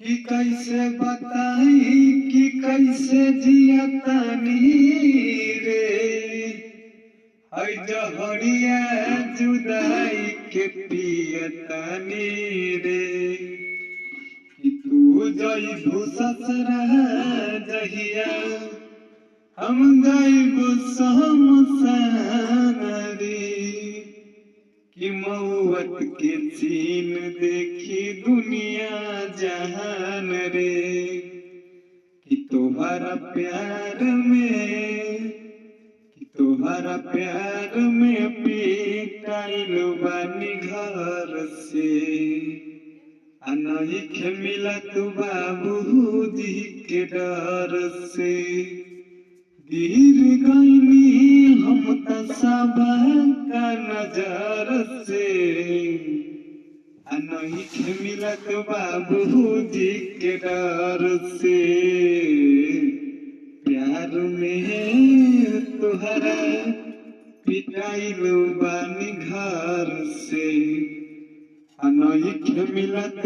कि कैसे बताई कि कैसे जियतानी रे हई जहरिया जुदाई के पियतानी रे कि तू जइबू ससुरा जहिया हम जाइबू शमशान रे कि मौत के सीन देखी दुनिया जहान रे कि तोहरा प्यार में पिटाइल बानी घर से अनइखे मिलत बाबूजी के डर से गिर गईनी हम त सबका नजर से अनइखे मिलत बाबूजी के डर से प्यार में तोहरा पिटाइल बानी घर से अनइखे मिलत